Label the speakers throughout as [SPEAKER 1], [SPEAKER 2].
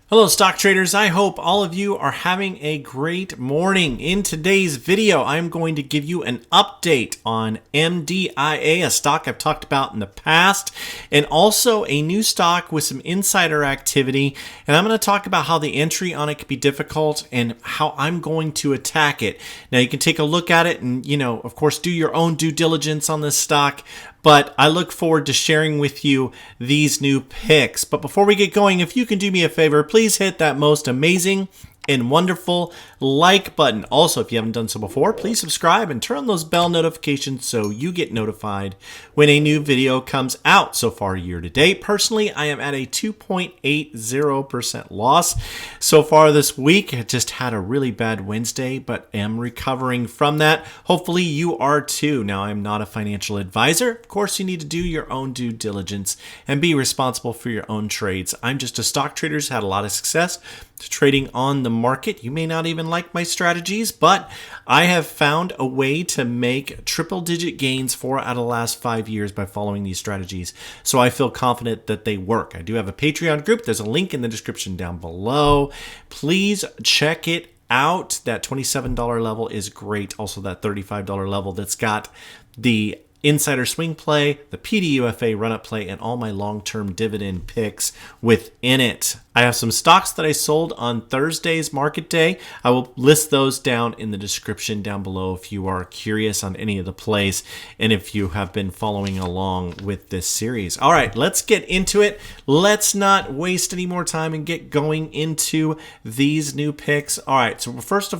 [SPEAKER 1] Hello stock traders, I hope all of you are having a great morning. In today's video, I'm going to give you an update on MDIA, a stock I've talked about in the past, and also a new stock with some insider activity. And I'm going to talk about how the entry on it could be difficult and how I'm going to attack it. Now you can take a look at it and, of course, do your own due diligence on this stock. But I look forward to sharing with you these new picks. But before we get going, if you can do me a favor, please hit that most amazing and wonderful like button. Also, if you haven't done so before, please subscribe and turn on those bell notifications so you get notified when a new video comes out. So far year to date, personally, I am at a 2.80% loss. So far this week, I just had a really bad Wednesday, but am recovering from that. Hopefully you are too. Now, I'm not a financial advisor. Of course, you need to do your own due diligence and be responsible for your own trades. I'm just a stock trader who's had a lot of success trading on the market. You may not even like my strategies, but I have found a way to make triple-digit gains 4 out of the last 5 years by following these strategies. So I feel confident that they work. I do have a Patreon group. There's a link in the description down below. Please check it out. That $27 level is great. Also that $35 level that's got the insider swing play, the PDUFA run-up play, and all my long-term dividend picks within it. I have some stocks that I sold on Thursday's market day. I will list those down in the description down below if you are curious on any of the plays and if you have been following along with this series. All right, let's get into it. Let's not waste any more time and get going into these new picks. All right, so first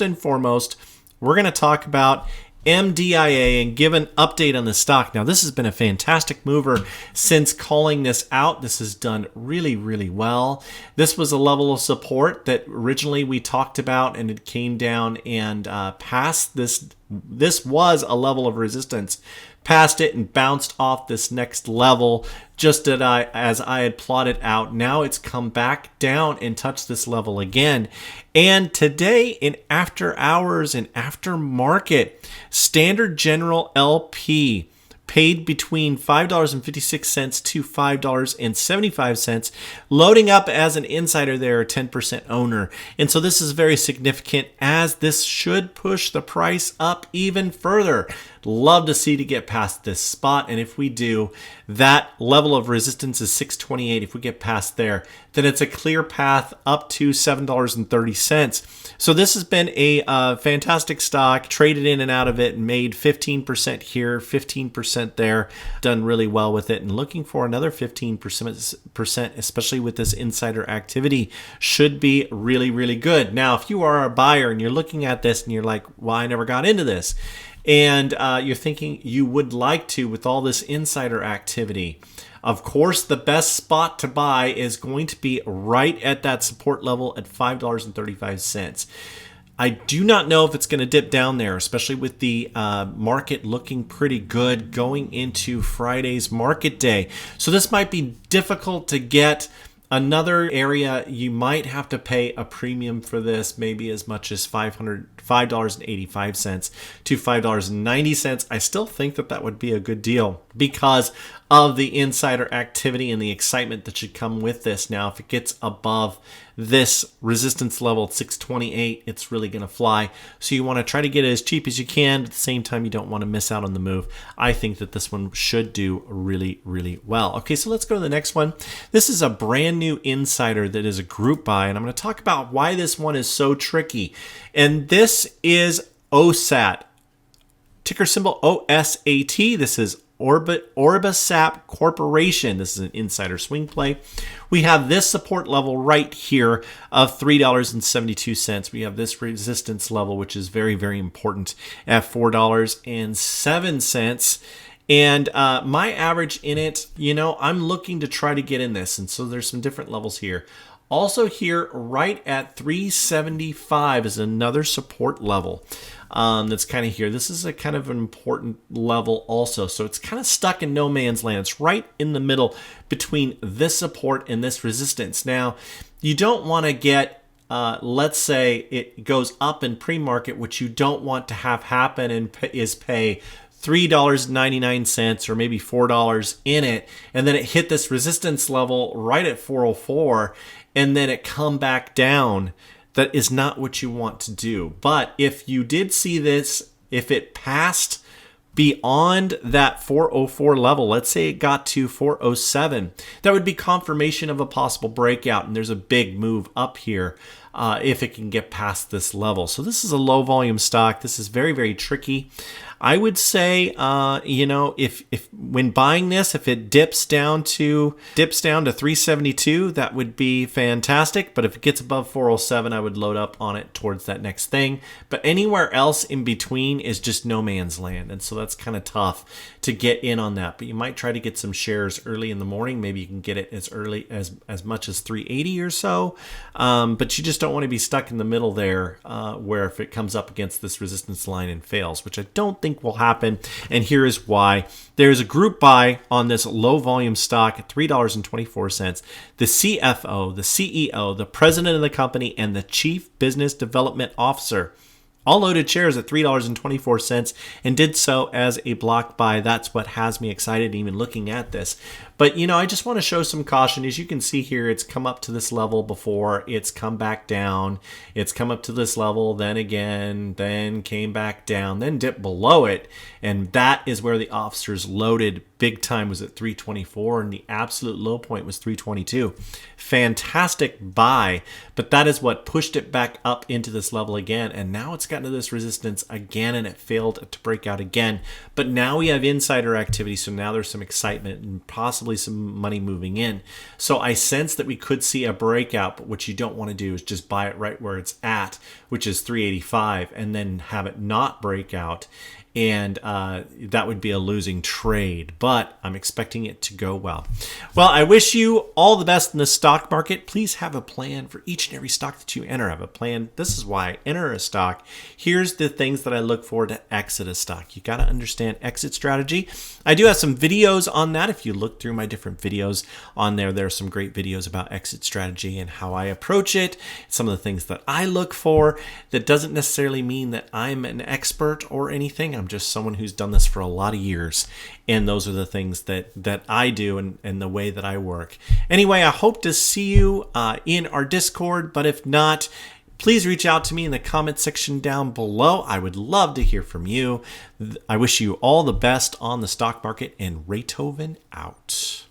[SPEAKER 1] and foremost, we're going to talk about MDIA and give an update on the stock. Now, this has been a fantastic mover since calling this out. This has done really, really well. This was a level of support that originally we talked about, and it came down and passed this. This was a level of resistance, passed it and bounced off this next level just as I had plotted out. Now it's come back down and touched this level again. And today in after hours and after market, Standard General LP paid between $5.56 to $5.75, loading up as an insider there, a 10% owner. And so this is very significant as this should push the price up even further. Love to see to get past this spot. And if we do, that level of resistance is 628. If we get past there, then it's a clear path up to $7.30. So this has been a fantastic stock, traded in and out of it, and made 15% here, 15% there, done really well with it, and looking for another 15%, especially with this insider activity, should be really, really good. Now, if you are a buyer and you're looking at this and you're like, well, I never got into this, and you're thinking you would like to with all this insider activity, of course, the best spot to buy is going to be right at that support level at $5.35. I do not know if it's going to dip down there, especially with the market looking pretty good going into Friday's market day. So this might be difficult to get. Another area you might have to pay a premium for this, maybe as much as $5.85 to $5.90. I still think that would be a good deal because of the insider activity and the excitement that should come with this. Now, if it gets above this resistance level at 628, it's really going to fly. So you want to try to get it as cheap as you can. At the same time, you don't want to miss out on the move. I think that this one should do really, really well. Okay, so let's go to the next one. This is a brand new insider that is a group buy, and I'm going to talk about why this one is so tricky. And this is OSAT, ticker symbol OSAT. This is Orbisap Corporation. This is an insider swing play. We have this support level right here of $3.72. We have this resistance level, which is very, very important, at $4.07. And my average in it, I'm looking to try to get in this. And so there's some different levels here. Also here, right at 375 is another support level that's kind of here. This is a kind of an important level also. So it's kind of stuck in no man's land. It's right in the middle between this support and this resistance. Now, you don't want to get, let's say it goes up in pre-market, which you don't want to have happen and is pay $3.99 or maybe $4 in it, and then it hit this resistance level right at 404, and then it come back down. That is not what you want to do. But if you did see this, if it passed beyond that 404 level, let's say it got to 407, that would be confirmation of a possible breakout, and there's a big move up here if it can get past this level. So this is a low volume stock. This is very, very tricky. I would say, you know, if when buying this, if it dips down to 372, that would be fantastic. But if it gets above 407, I would load up on it towards that next thing. But anywhere else in between is just no man's land. And so that's kind of tough to get in on that. But you might try to get some shares early in the morning. Maybe you can get it as early as much as 380 or so. But you just don't want to be stuck in the middle there where if it comes up against this resistance line and fails, which I don't think will happen. And here is why. There's a group buy on this low volume stock at $3.24. The CFO, the CEO, the president of the company, and the chief business development officer all loaded shares at $3.24 and did so as a block buy. That's what has me excited even looking at this. But, you know, I just want to show some caution. As you can see here, it's come up to this level before. It's come back down. It's come up to this level, then again, then came back down, then dipped below it. And that is where the officers loaded big time, was at 324, and the absolute low point was 322. Fantastic buy, but that is what pushed it back up into this level again. And now it's gotten to this resistance again, and it failed to break out again. But now we have insider activity, so now there's some excitement and possibly some money moving in. So I sense that we could see a breakout, but what you don't want to do is just buy it right where it's at, which is 385, and then have it not break out. And that would be a losing trade, but I'm expecting it to go well. Well, I wish you all the best in the stock market. Please have a plan for each and every stock that you enter. Have a plan. This is why I enter a stock. Here's the things that I look for to exit a stock. You got to understand exit strategy. I do have some videos on that. If you look through my different videos on there, there are some great videos about exit strategy and how I approach it, some of the things that I look for. That doesn't necessarily mean that I'm an expert or anything. I'm just someone who's done this for a lot of years, and those are the things that I do and the way that I work. Anyway, I hope to see you in our Discord, but if not, please reach out to me in the comment section down below. I would love to hear from you. I wish you all the best on the stock market, and Raythoven out.